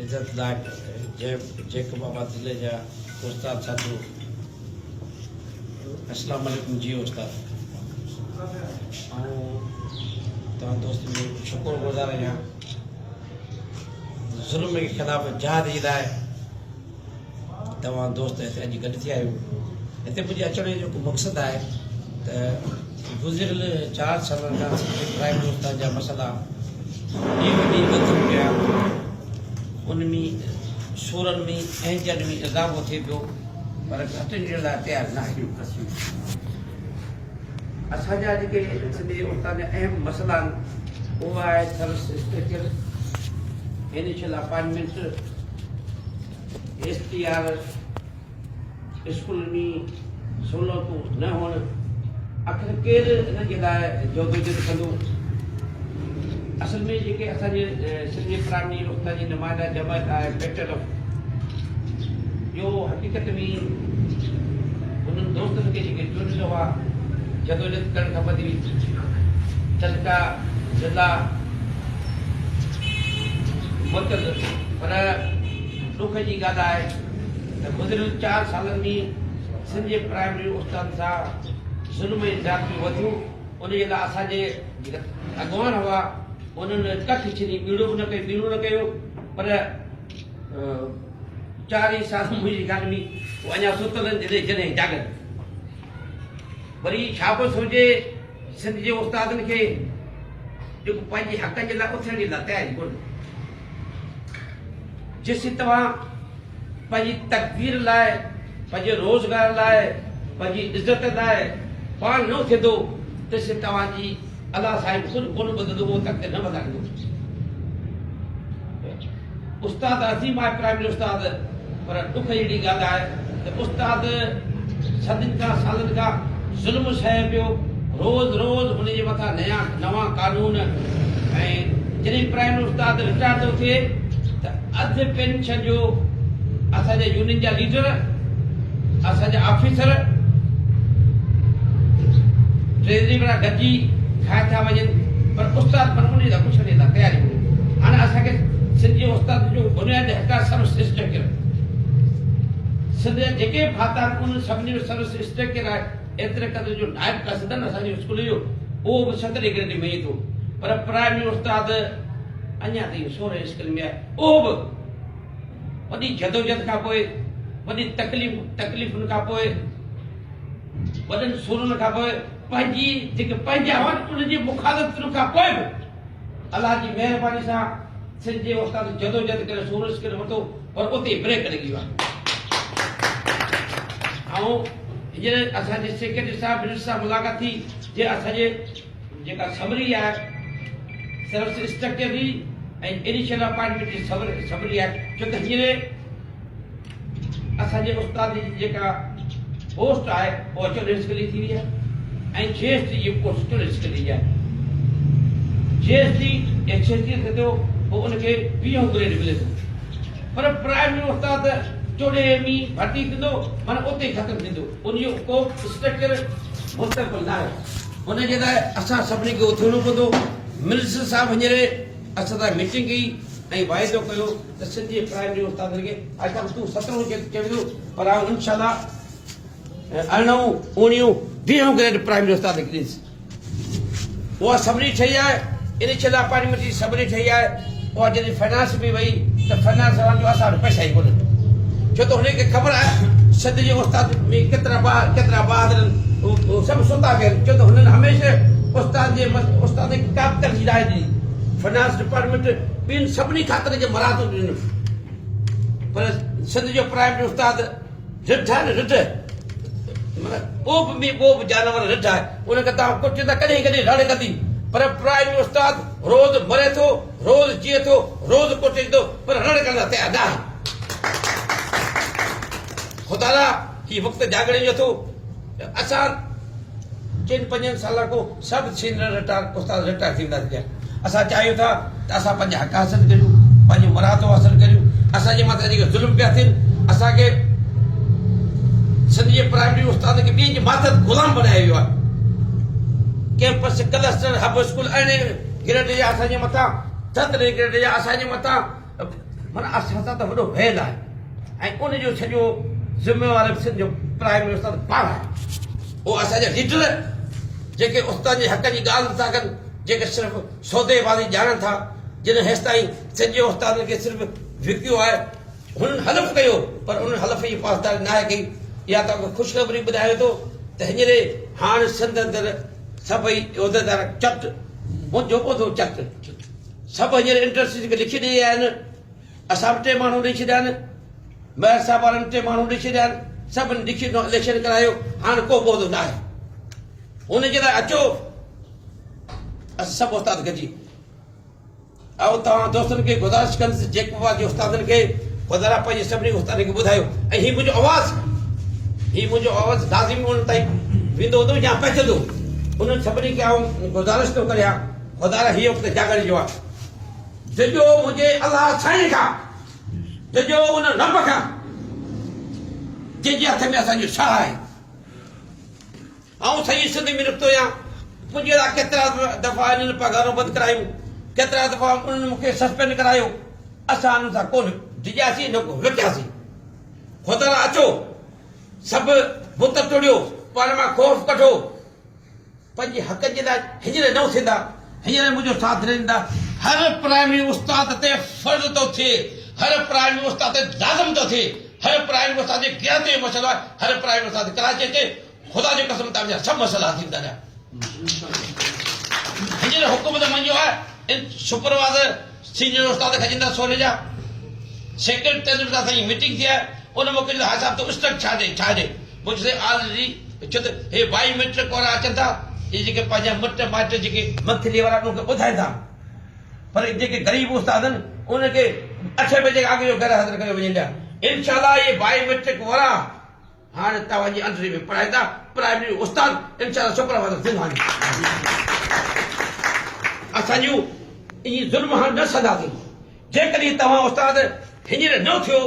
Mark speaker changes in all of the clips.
Speaker 1: इज़तदार जेक बाबा दिले जा उस्ताद साथी अस्सलाम वालेकुम जी उस्ताद तव्हां दोस्त जो शुक्रगुज़ार आहियां ज़ुल्म के ख़िलाफ़ जहाद जी लाइ तव्हां दोस्त हिते अॼु गॾु थी आहियो हिते मुंहिंजे अचण जो मक़सदु आहे त गुज़िरियल 4 सालनि खां प्राइम उस्ताद जा मसइला ॾींहुं ॾींहुं वधनि पिया उनमें सूरनि में ऐं में इज़ाफ़ो थिए पियो पर घटनि लाइ तयारु न आहियूं असांजा जेके सिंधी उस्ताद जा अहम मसइला आहिनि उहा आहे third structure initial appointment STR school में सहूलियतूं न हुअण आख़िर केरु इन जे लाइ जोदोजहद कंदो असल में जेके असांजे सिंधी प्राइमरी उस्ताद जी नुमाइंदा जमात आहे बेटर जो हक़ीक़त में उन्हनि दोस्तनि खे जेके चूंडियो आहे जदोजहद करणु खपंदी हुई तलका ज़िला मर्कज़ पर दुख जी ॻाल्हि आहे त गुज़िरियल 4 सालनि में सिंधी प्राइमरी उस्ताद सां ज़ुल्म ऐं ज़्यादतियूं वधियूं उनजे लाइ असांजे अॻवान हुआ उन्हनि कख छॾी ॿीड़ो बि न कयो ॿीड़ो न कयो पर 4 ई साल मुंहिंजी ॻाल्हि में उहो अञा सुतल आहिनि जॾहिं जागनि वरी छा पियो सोचे सिंध जे उस्तादनि खे जेको पंहिंजे हक़ जे लाइ उथण जे लाइ तयारी कोन्हे जेसिं तव्हां पंहिंजी तकदीर लाइ पंहिंजे रोज़गार लाइ पंहिंजी इज़त लाइ पाण न थींदो तेसिं तव्हांजी अलाह साहिब ख़ुदि कोन ॿुधंदो उहो तक न वधाईंदो उस्ताद अज़ीम आहे प्राइमरी उस्ताद पर दुख अहिड़ी ॻाल्हि आहे त उस्ताद सदियुनि खां सालनि खां ज़ुल्म सहे पियो रोज़ रोज़ हुनजे मथां नवां कानून ऐं जॾहिं प्राइमरी उस्ताद रिटायर थो थिए त अधु पेंशन जो असांजे यूनियन जा लीडर असांजा ऑफिसर ट्रेज़री वारा गॾिजी खाए था वञनि पर उस्ताद पर उन जा कुझु न तयारी कोन्हे हाणे असांखे सिंधी उस्ताद जो बुनियादी हक़ आहे सर्विस स्ट्रक्चर सिंध जा जेके फाता आहिनि उन सभिनी जो सर्विस स्ट्रक्चर आहे एतिरे क़दुरु जो नाइब कासिदन असांजे स्कूल जो उहो बि 7 ग्रेड में ई थो पर प्राइमरी उस्ताद अञा ताईं 16 स्कूल में आहे उहो बि वॾी जदोजहद खां पोइ वॾी तकलीफ़ुनि खां पोइ वॾनि सूरनि खां पोइ पंहिंजी जेके पंहिंजा हुआ उनजी मुखालफ़तुनि खां पोइ बि अलाह जी महिरबानी सां सिंध जे उस्ताद जदोजहद करे 16 स्कूल वरितो पर उते ब्रेक लॻी वियो आहे ऐं हींअर असांजे सेक्रेटरी साहिब मिनिस्टर सां मुलाक़ात थी जे असांजे जेका समरी आहे सर्विस स्ट्रक्चर जी ऐं इनिशियल अपॉइंटमेंट जी समरी आहे छो त हींअर असांजे उस्ताद जी जेका पोस्ट आहे उहा 24 स्कूल थी वई आहे ऐं GST जी पोस्ट 24 स्कूल जी आहे GST एक्सचेंज थिए थो पोइ उनखे 20 ग्रेड मिले थो पर प्राइमरी उस्ताद 14 में भर्ती थींदो माना उते ई ख़तमु थींदो उनजो को स्ट्रक्चर मुस्तक़बिल न आहे हुनजे लाइ असां सभिनी खे उथिणो पवंदो मिनिस्टर साहिब हींअर असां सां मीटिंग कई ऐं वाइदो कयो त सिंधी प्राइमरी उस्तादनि खे अॼु तूं 17 चयो पर इनशाला 19 19 20 ग्रेड प्राइमरी उस्ताद खे ॾींदुसि उहा सबरी ठही आहे इनिशियल अपॉइंटमेंट जी सबरी ठही आहे उहा जॾहिं फाइनेंस में वई त फाइनेंस वारनि जो असां वटि पैसा ई कोन्हनि छो त हुनखे ख़बर आहे सिंध जे उस्ताद में केतिरा बहादुर सभु सुता पिया आहिनि छो त हुननि हमेशह उस्ताद खे का बि तरजीह आहे ॾिनी फाइनेंस डिपार्टमेंट ॿियनि सभिनी खातनि खे मराहतूं ॾिनियूं पर सिंध जो प्राइमरी उस्ताद रिढ आहे न रिढ ॿोप में ॿोप जानवर रिढ आहे उनखे तव्हां कुझु त कॾहिं कॾहिं रड़ कंदी पर प्राइमरी उस्ताद रोज़ मरे थो रोज़ जिए थो रोज़ कुटे थो पर रड़ करण लाइ तयारु न आहे ख़ुदा ही वक़्तु जागणे जो थो असां 4-5 साल खां सभु सीनियर रिटायर उस्ताद रिटायर थींदा थिया असां चाहियूं था त असां पंहिंजा हक़ हासिल करियूं पंहिंजूं मराहतूं हासिल करियूं असांजे मथां जेके ज़ुल्म पिया थियनि असांखे सिंधी प्राइमरी उस्ताद खे ॿियनि जे माथत ग़ुलाम बनायो वियो आहे कैंपस क्लस्टर हब स्कूल अहिड़े ग्रेड जा असांजे मथां 7 ग्रेड जा असांजे मथां माना असां सां त वॾो भेद आहे ऐं उनजो सॼो ज़िम्मेवार सिंध जो प्राइम मिनिस्टर पाण आहे उहो असांजा लीडर जेके उस्ताद जे हक़ जी ॻाल्हि था कनि जेके सिर्फ़ु सौदेबाज़ी ॼाणनि था जिन हेसि ताईं सिंध जे उस्तादनि खे सिर्फ़ु विकियो आहे हुननि हलफ़ कयो पर उन्हनि हलफ़ जी पासदारी न आहे कई इहा तव्हांखे ख़ुशख़बरी ॿुधायो थो त हींअर हाणे सिंध अंदरि सभई उहिदेदार चट मुंहिंजो ॿुधो चट सभु हींअर इंडस्ट्रीज़ खे लिखी ॾेई आया आहिनि असां बि टे माण्हू ॾेई छॾिया आहिनि मेयर साहिब वारनि टे माण्हू ॾेई छॾिया आहिनि सभिनि लिखी इलेक्शन करायो हाणे को ॿोधो न आहे हुनजे लाइ अचो असां सभु उस्ताद गॾिजी ऐं तव्हां दोस्तनि खे गुज़ारिश कंदुसि जेको आहे उस्तादनि खे ख़ुदा पंहिंजे सभिनी उस्तादनि खे ॿुधायो ऐं हीउ मुंहिंजो आवाज़ु लाज़िमी उन ताईं वेंदो हूंदो या पहुचंदो उन्हनि सभिनी खे आउं गुज़ारिश थो करियां ख़ुदा हीअ वक़्तु जागण जो आहे जंहिंजो मुंहिंजे अलाह साईं खां जंहिंजो उन रब खां जंहिंजे हथ में असांजो छा आहे ऐं सही सिंध में निकितो आहियां मुंहिंजे लाइ केतिरा दफ़ा इन्हनि पघारूं बंदि करायूं केतिरा दफ़ा उन्हनि मूंखे सस्पेंड करायो असां उन्हनि सां कोन डिॼासीं न को विकियासीं ख़ुदा अचो सभु बुत टुड़ियो पाण मां ख़ौफ़ कढो पंहिंजे हक़ जे लाइ हींअर न थींदा हींअर मुंहिंजो साथ ॾींदा हर प्राइमरी उस्ताद ते फर्ज़ थो थिए हर प्राइमरी उस्ताद ते लाज़िम थो थिए हर प्राइमरी उस्ताद जे गिरत जो मसइलो आहे हर प्राइमरी उस्ताद कराची अचे ख़ुदा जो कसम तव्हांजा सभु मसइला थींदा हींअर हुकुम त मुंहिंजो आहे सुपरवाइज़र सीनियर उस्ताद खजंदा सोने जा सेक्रेटरी तंहिं असांजी मीटिंग थी आहे उन मौक़े ते साहिब तो स्टक छा ॾे मुंहिंजे ऑलरेडी छो त हे बायोमेट्रिक वारा अचनि था इहे जेके पंहिंजा मिट माइट जेके मंथली वारा उनखे ॿुधाइनि था पर जेके ग़रीब उस्ताद आहिनि उनखे 8 बजे अॻु जो घर हाज़िर करे वञनि था इनशाला इहे बायोमेट्रिक वारा हाणे तव्हांजी अंदरि में पढ़ाईंदा प्राइमरी उस्ताद इनशाला सुपरवाइज़र थींदा असांजूं इहे ज़ुल्म हाणे न सदासीं जेकॾहिं तव्हां उस्ताद हींअर न थियो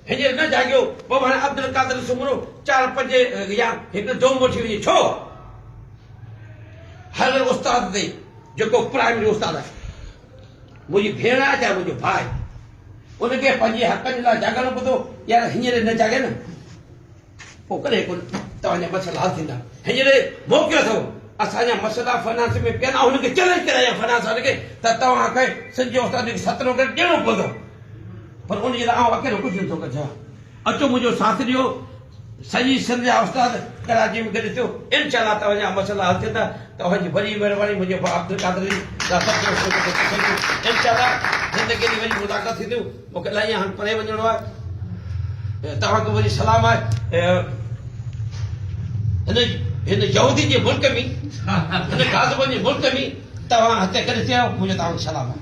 Speaker 1: हींअर न जाॻियो पोइ हाणे अब्दुल कादर सुम्हरो 4-5 या हिकु दोम वठी वञे छो हर उस्ताद ते जेको प्राइमरी उस्ताद आहे मुंहिंजी भेण आहे चाहे मुंहिंजो भाउ आहे उनखे पंहिंजे हक़नि जे लाइ जाॻणो पवंदो यार हींअर न जाॻे न पोइ कॾहिं कोन तव्हांजा मसइला हल थींदा हींअर मौक़ो अथव असांजा मसइला फाइनेंस में पिया आहिनि हुनखे चैलेंज कराया फाइनेंस वारे खे त तव्हांखे सिंध जो उस्ताद खे 17 करे ॾियणो पवंदो पर उनजे लाइ आउं अकेलो कुझु नथो करे सघां अचो मुंहिंजो साथ ॾियो सॼी सिंध जा उस्ताद कराची में गॾु थियो इनशाला तव्हांजा मसइला हल थींदा तव्हांजी वॾी महिरबानी मुंहिंजे भाउ अब्दुल कादर इनशाला ज़िंदगी जी वरी मुलाक़ात थींदियूं मूंखे इलाही हाणे परे वञिणो आहे तव्हांखे वरी सलाम आहे हिन यहूदी जे मुल्क में हिन गाज़िबन जे मुल्क में तव्हां हिते गॾु थियो मुंहिंजो तव्हांखे सलाम आहे